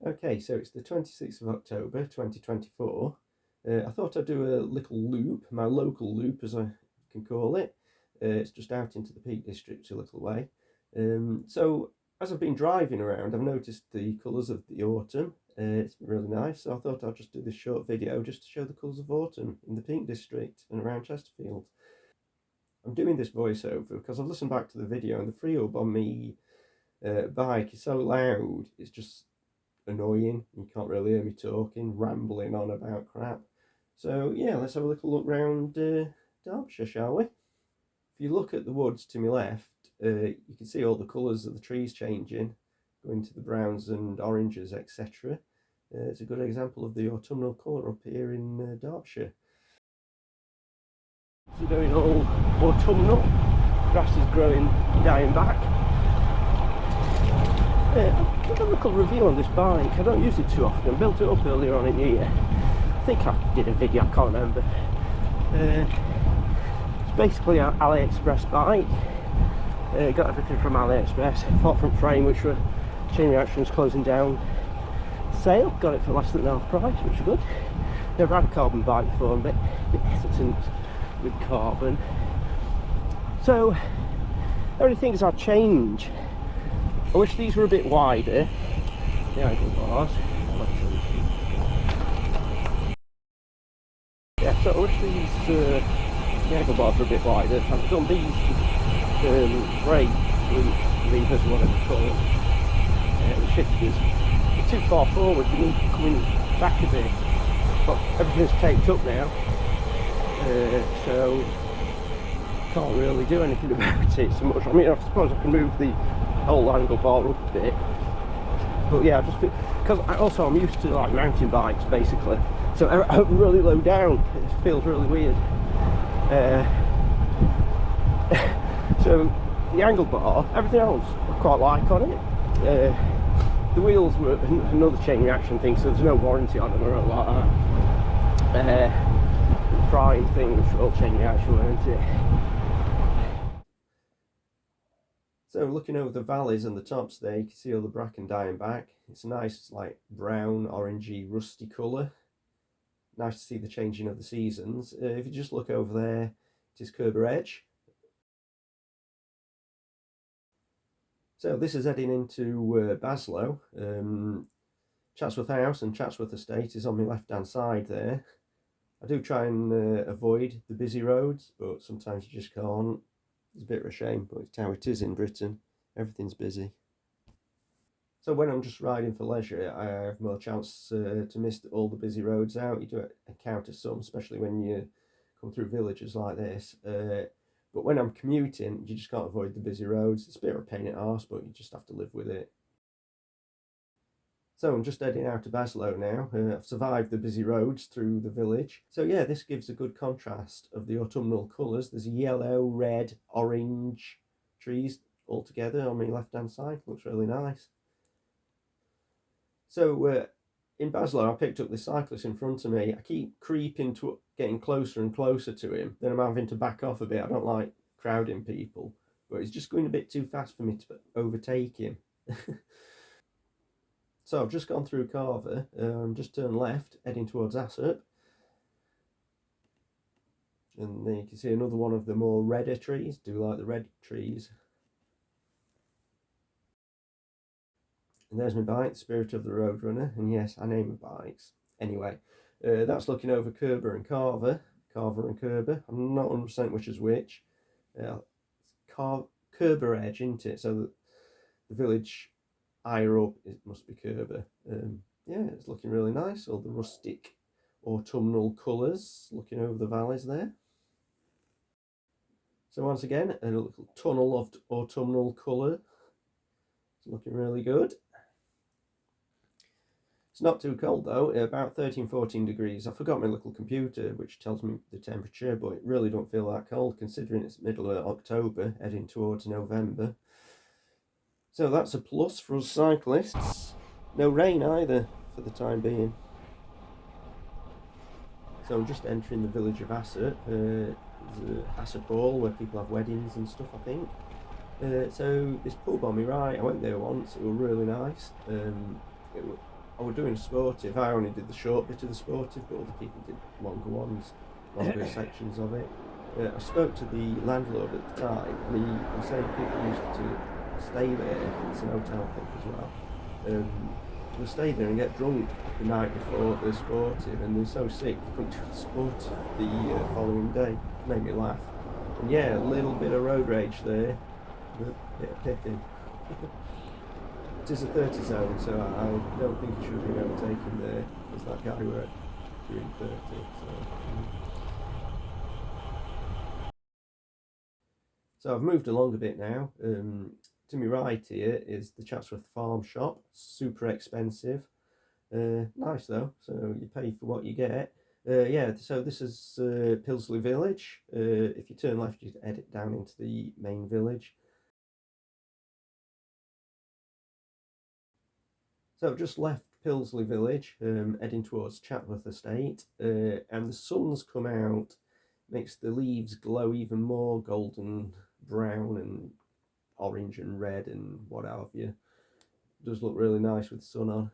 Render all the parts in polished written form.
Okay, so it's the 26th of October 2024. I thought I'd do a little loop, my local loop as I can call it. It's just out into the Peak District a little way. So as I've been driving around, I've noticed the colours of the autumn. It's really nice, so I thought I'd just do this short video just to show the colours of autumn in the Peak District and around Chesterfield. I'm doing this voiceover because I've listened back to the video and the free-up on me bike is so loud, it's just annoying. You can't really hear me talking, rambling on about crap. So yeah, let's have a little look round Derbyshire, shall we? If you look at the woods to my left, you can see all the colours of the trees changing, going to the browns and oranges, etc. It's a good example of the autumnal colour up here in Derbyshire. It's going all autumnal, grass is growing, dying back. I'll give a little review on this bike. I don't use it too often. I built it up earlier on in the year. I think I did a video, I can't remember. It's basically an AliExpress bike. Got everything from AliExpress, apart from frame, which were chain reactions closing down sale. Got it for less than half price, which is good. Never had a carbon bike before, but a bit hesitant with carbon. So, only things I'd change. I wish these were a bit wider, the angle bars. Yeah, so I wish these the angle bars were a bit wider. I've done these brake levers, whatever it's called, the shifters. They're too far forward, you need coming back a bit. But everything's taped up now, so can't really do anything about it so much. I mean, I suppose I can move the whole angle bar up a bit, but yeah, I just feel, because I'm used to like mountain bikes basically, so I'm really low down. It feels really weird. So the angle bar, everything else I quite like on it. The wheels were another chain reaction thing, so there's no warranty on them or anything like that. The prime thing was all chain reaction, weren't it? So looking over the valleys and the tops there, you can see all the bracken dying back. It's a nice like brown, orangey, rusty colour. Nice to see the changing of the seasons. If you just look over there, it is Kerber Edge. So this is heading into Baslow. Chatsworth House and Chatsworth Estate is on my left hand side there. I do try and avoid the busy roads, but sometimes you just can't. It's a bit of a shame, but it's how it is in Britain. Everything's busy. So when I'm just riding for leisure, I have more chance to miss all the busy roads out. You do encounter some, especially when you come through villages like this. But when I'm commuting, you just can't avoid the busy roads. It's a bit of a pain in the arse, but you just have to live with it. So I'm just heading out to Baslow now. I've survived the busy roads through the village. So yeah, this gives a good contrast of the autumnal colours. There's yellow, red, orange trees all together on my left hand side. Looks really nice. So in Baslow, I picked up this cyclist in front of me. I keep creeping to getting closer and closer to him. Then I'm having to back off a bit. I don't like crowding people, but he's just going a bit too fast for me to overtake him. So I've just gone through Carver, just turned left, heading towards Assop. And then you can see another one of the more redder trees. Do like the red trees. And there's my bike, Spirit of the Roadrunner. And yes, I name my bikes. Anyway, that's looking over Kerber and Carver. Carver and Kerber. I'm not 100% which is which. Kerber Edge, isn't it? So the village higher up, it must be Kerber. Yeah, it's looking really nice. All the rustic autumnal colours looking over the valleys there. So once again, a little tunnel of autumnal colour. It's looking really good. It's not too cold though, about 13-14 degrees. I forgot my little computer which tells me the temperature, but it really don't feel that cold considering it's middle of October, heading towards November. So that's a plus for us cyclists. No rain either for the time being. So I'm just entering the village of Assop. There's Assop Hall where people have weddings and stuff, I think. So this pub on my right, I went there once, it was really nice. I was doing a sportive. I only did the short bit of the sportive, but other people did longer ones, longer sections of it. I spoke to the landlord at the time, and he was saying people used to stay there. It's an hotel thing as well. They'll stay there and get drunk the night before the sportive, and they're so sick they couldn't do the sportive the following day. It made me laugh. And yeah, a little bit of road rage there, a bit of picking. It is a 30 zone, so I don't think he should have been overtaken there, because that guy were doing 30. So I've moved along a bit now. To my right here is the Chatsworth Farm Shop, super expensive. Nice though, so you pay for what you get. Yeah, so this is Pilsley Village. If you turn left, you head down into the main village. So I've just left Pilsley Village, heading towards Chatsworth Estate, and the sun's come out, makes the leaves glow even more golden brown and orange and red and what have you. It does look really nice with the sun on.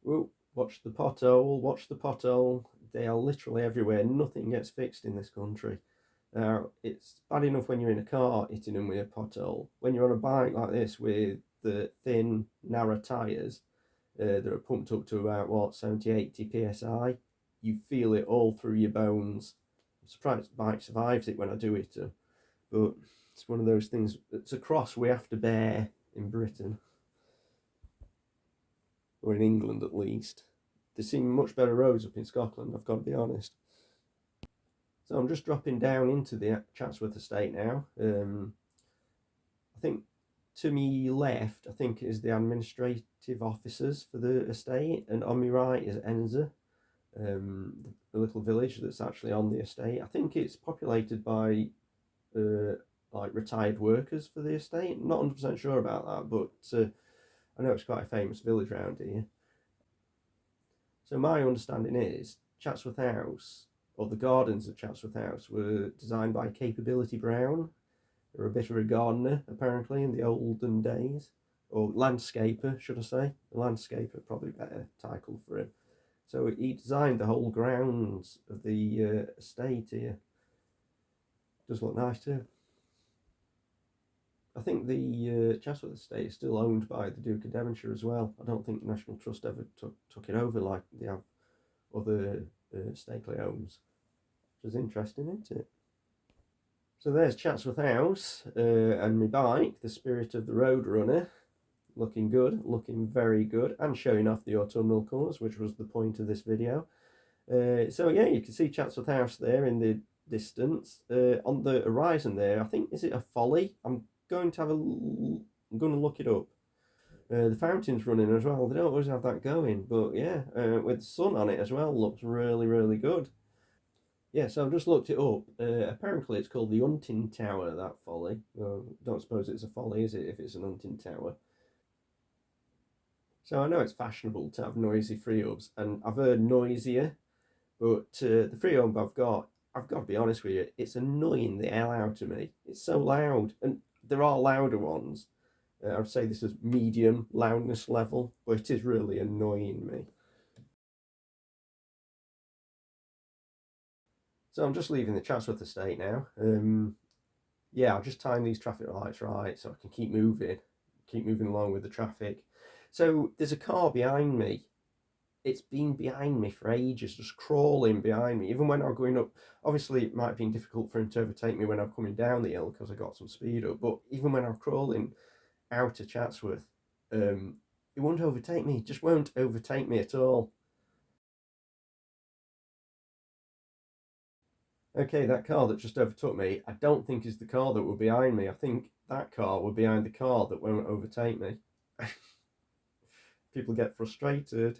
Whoa, watch the pothole, watch the pothole. They are literally everywhere. Nothing gets fixed in this country. Now, it's bad enough when you're in a car hitting them with a pothole. When you're on a bike like this with the thin, narrow tyres that are pumped up to about, what, 70, 80 psi, you feel it all through your bones. I'm surprised the bike survives it when I do it, but it's one of those things. It's a cross we have to bear in Britain, or in England at least. There seem much better roads up in Scotland, I've got to be honest. So I'm just dropping down into the Chatsworth Estate now. I think to me left, I think is the administrative officers for the estate, and on my right is Enza, the little village that's actually on the estate. I think it's populated by like retired workers for the estate. I'm not 100% sure about that, but I know it's quite a famous village around here. So my understanding is Chatsworth House, or the gardens at Chatsworth House, were designed by Capability Brown. They were a bit of a gardener, apparently, in the olden days. Or landscaper, should I say. A landscaper, probably a better title for him. So he designed the whole grounds of the estate here. Does look nice too. I think the Chatsworth Estate is still owned by the Duke of Devonshire as well. I don't think the National Trust ever took it over like they have other stately homes. Which is interesting, isn't it? So there's Chatsworth House and my bike, the Spirit of the Road Runner. Looking good, looking very good, and showing off the autumnal colours, which was the point of this video. So yeah, you can see Chatsworth House there in the distance. On the horizon there, I think, is it a folly? I'm going to look it up. The fountain's running as well. They don't always have that going, but yeah, with the sun on it as well, looks really, really good. Yeah, so I've just looked it up. Apparently it's called the Hunting Tower, that folly. Don't suppose it's a folly, is it, if it's an hunting tower? So I know it's fashionable to have noisy freehubs, and I've heard noisier, but the freehub I've got to be honest with you, it's annoying the hell out of me. It's so loud, and there are louder ones. I would say this is medium loudness level, but it is really annoying me. So I'm just leaving the Chatsworth Estate now. Yeah, I'll just time these traffic lights right so I can keep moving along with the traffic. So there's a car behind me. It's been behind me for ages, just crawling behind me. Even when I'm going up, obviously it might have been difficult for him to overtake me when I'm coming down the hill because I got some speed up, but even when I'm crawling out of Chatsworth, it won't overtake me, just won't overtake me at all. Okay, that car that just overtook me, I don't think is the car that were behind me. I think that car were behind the car that won't overtake me. People get frustrated.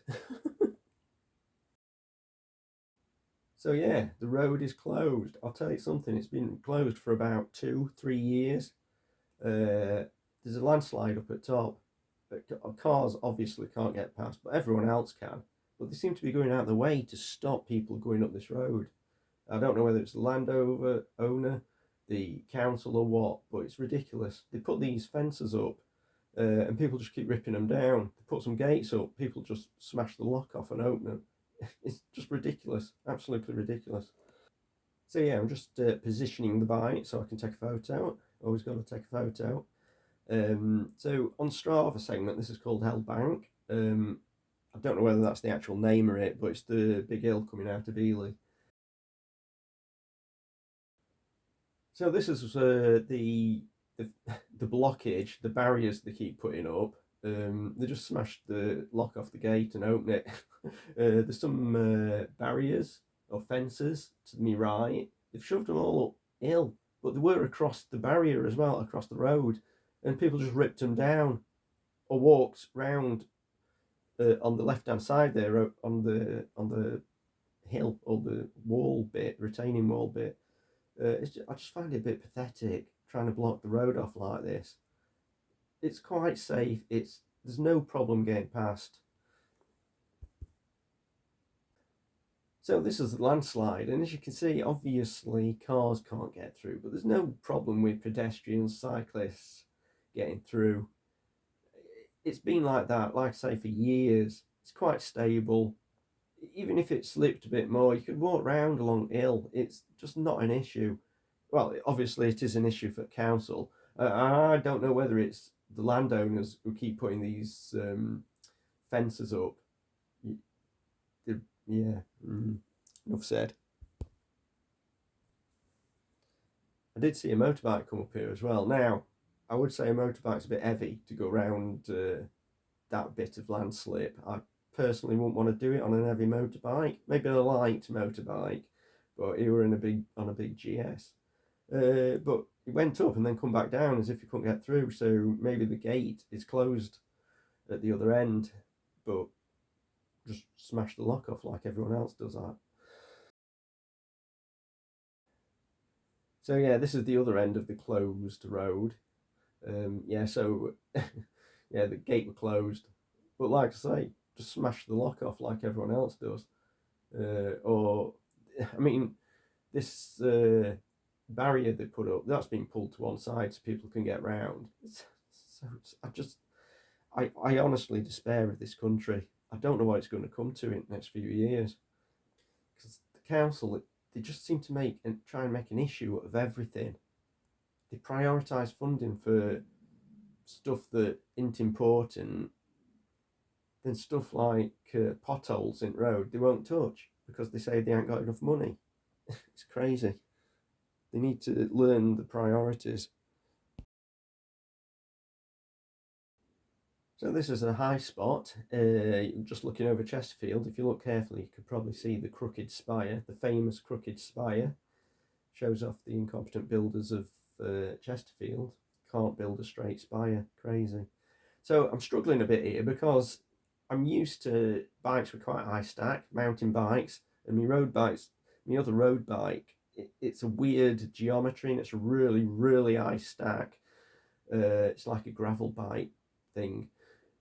So yeah, the road is closed. I'll tell you something, it's been closed for about 2-3 years. There's a landslide up at top. Cars obviously can't get past, but everyone else can. But they seem to be going out of the way to stop people going up this road. I don't know whether it's the landowner, owner, the council or what, but it's ridiculous. They put these fences up and people just keep ripping them down. They put some gates up, people just smash the lock off and open them. It's just ridiculous, absolutely ridiculous. So yeah, I'm just positioning the bike so I can take a photo. Always got to take a photo. So on Strava segment, this is called Hell Bank. I don't know whether that's the actual name of it, but it's the big hill coming out of Ely. So this is the the blockage, the barriers they keep putting up. They just smashed the lock off the gate and open it. There's some barriers or fences to me right. They've shoved them all up hill, but they were across the barrier as well, across the road, and people just ripped them down or walked round on the left hand side there on the hill or the wall bit, retaining wall bit. I just find it a bit pathetic trying to block the road off like this. It's quite safe. There's no problem getting past. So this is the landslide, and as you can see, obviously cars can't get through, but there's no problem with pedestrians, cyclists getting through. It's been like that, like I say, for years. It's quite stable. Even if it slipped a bit more, you could walk round along hill. It's just not an issue. Well, obviously it is an issue for council. I don't know whether it's the landowners who keep putting these fences up. Yeah, enough said. I did see a motorbike come up here as well. Now, I would say a motorbike's a bit heavy to go around that bit of landslip. I personally wouldn't want to do it on an heavy motorbike. Maybe a light motorbike, but you were on a big GS. But it went up and then come back down as if you couldn't get through. So maybe the gate is closed at the other end, but just smash the lock off like everyone else does that. So yeah, this is the other end of the closed road. Yeah, so yeah, the gate were closed, but like I say, just smash the lock off like everyone else does. Or, I mean, this barrier they put up, that's been pulled to one side so people can get round. So I honestly despair of this country. I don't know what it's going to come to in the next few years. Because the council, they just seem to try and make an issue of everything. They prioritise funding for stuff that isn't important. Then stuff like potholes in road, they won't touch because they say they ain't got enough money. It's crazy. They need to learn the priorities. So this is a high spot, just looking over Chesterfield. If you look carefully, you could probably see the crooked spire, the famous crooked spire. Shows off the incompetent builders of Chesterfield. Can't build a straight spire, crazy. So I'm struggling a bit here because I'm used to bikes with quite high stack, mountain bikes, and my other road bike, it's a weird geometry and it's a really, really high stack. It's like a gravel bike thing,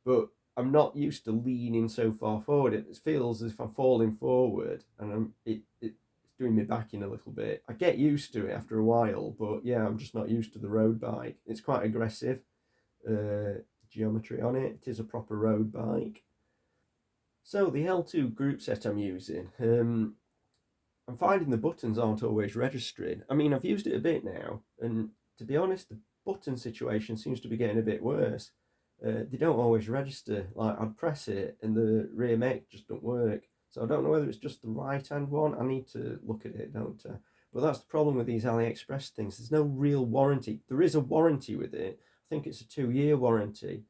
but I'm not used to leaning so far forward. It feels as if I'm falling forward, and it's doing me back in a little bit. I get used to it after a while, but yeah, I'm just not used to the road bike. It's quite aggressive geometry on it. It is a proper road bike. So the l-twoo group set I'm using, I'm finding the buttons aren't always registering. I mean, I've used it a bit now, and to be honest, the button situation seems to be getting a bit worse. They don't always register. Like, I'd press it and the rear mech just don't work. So I don't know whether it's just the right hand one. I need to look at it, don't I? But that's the problem with these AliExpress things. There's no real warranty. There is a warranty with it. I think it's a 2-year warranty.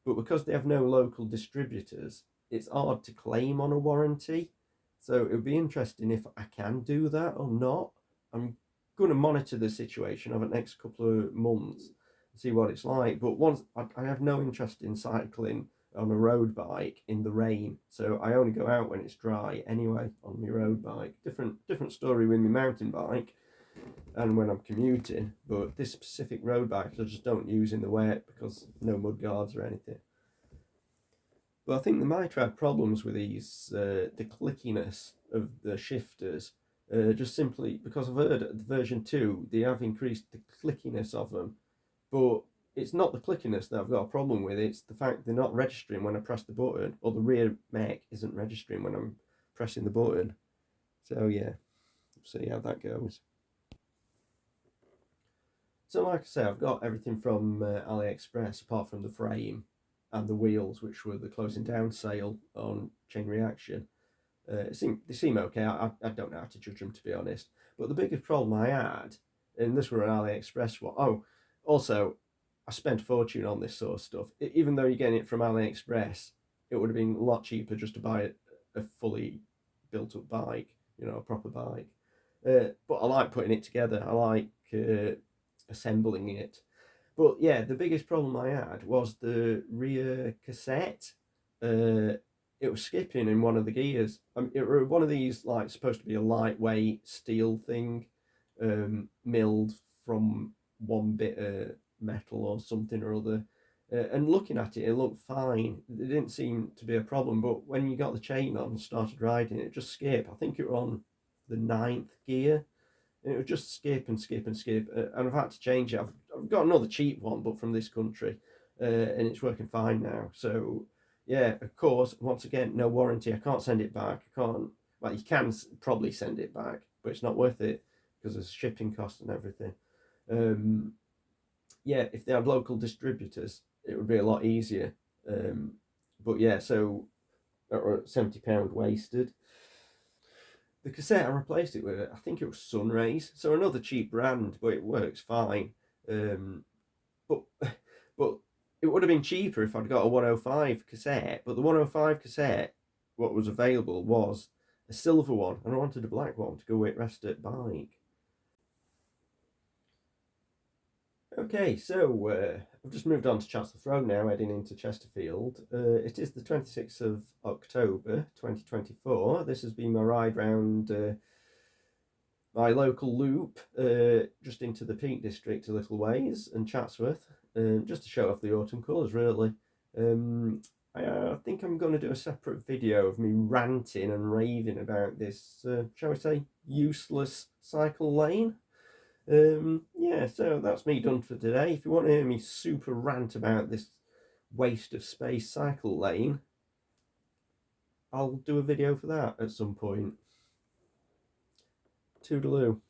But because they have no local distributors, it's hard to claim on a warranty. So it would be interesting if I can do that or not. I'm going to monitor the situation over the next couple of months and see what it's like. But once I have no interest in cycling on a road bike in the rain, so I only go out when it's dry anyway on my road bike. Different story with my mountain bike and when I'm commuting, but this specific road bike I just don't use in the wet because no mud guards or anything. But I think they might have problems with these, the clickiness of the shifters, just simply because I've heard at version 2 they have increased the clickiness of them, but it's not the clickiness that I've got a problem with, it's the fact they're not registering when I press the button, or the rear mech isn't registering when I'm pressing the button. So yeah, we'll see how that goes. So like I say, I've got everything from AliExpress apart from the frame and the wheels, which were the closing down sale on Chain Reaction. They seem okay. I don't know how to judge them, to be honest. But the biggest problem I had, and this were an AliExpress one. Oh, also, I spent a fortune on this sort of stuff. Even though you're getting it from AliExpress, it would have been a lot cheaper just to buy a fully built up bike, you know, a proper bike. But I like putting it together. I like assembling it. But yeah, the biggest problem I had was the rear cassette. It was skipping in one of the gears. It was one of these, like, supposed to be a lightweight steel thing, milled from one bit of metal or something or other. And looking at it, it looked fine. It didn't seem to be a problem. But when you got the chain on and started riding it, just skipped. I think it was on the ninth gear, and it would just skip and skip and skip. And I've had to change it. I've got another cheap one, but from this country, and it's working fine now. So yeah, of course, once again, no warranty. I can't send it back. I can't. Well, you can probably send it back, but it's not worth it because of shipping costs and everything. Yeah, if they had local distributors, it would be a lot easier. But yeah, so £70 wasted. The cassette I replaced it with, I think it was Sunrays, so another cheap brand, but it works fine. But but it would have been cheaper if I'd got a 105 cassette. But the 105 cassette, what was available was a silver one, and I wanted a black one to go with rest at bike. Okay, so I've just moved on to Chatsworth Road now, heading into Chesterfield. It is the 26th of October 2024. This has been my ride round my local loop, just into the Peak District a little ways, and Chatsworth, just to show off the autumn colours, really. I think I'm going to do a separate video of me ranting and raving about this, shall we say, useless cycle lane. Yeah, so that's me done for today. If you want to hear me super rant about this waste of space cycle lane, I'll do a video for that at some point. Toodaloo.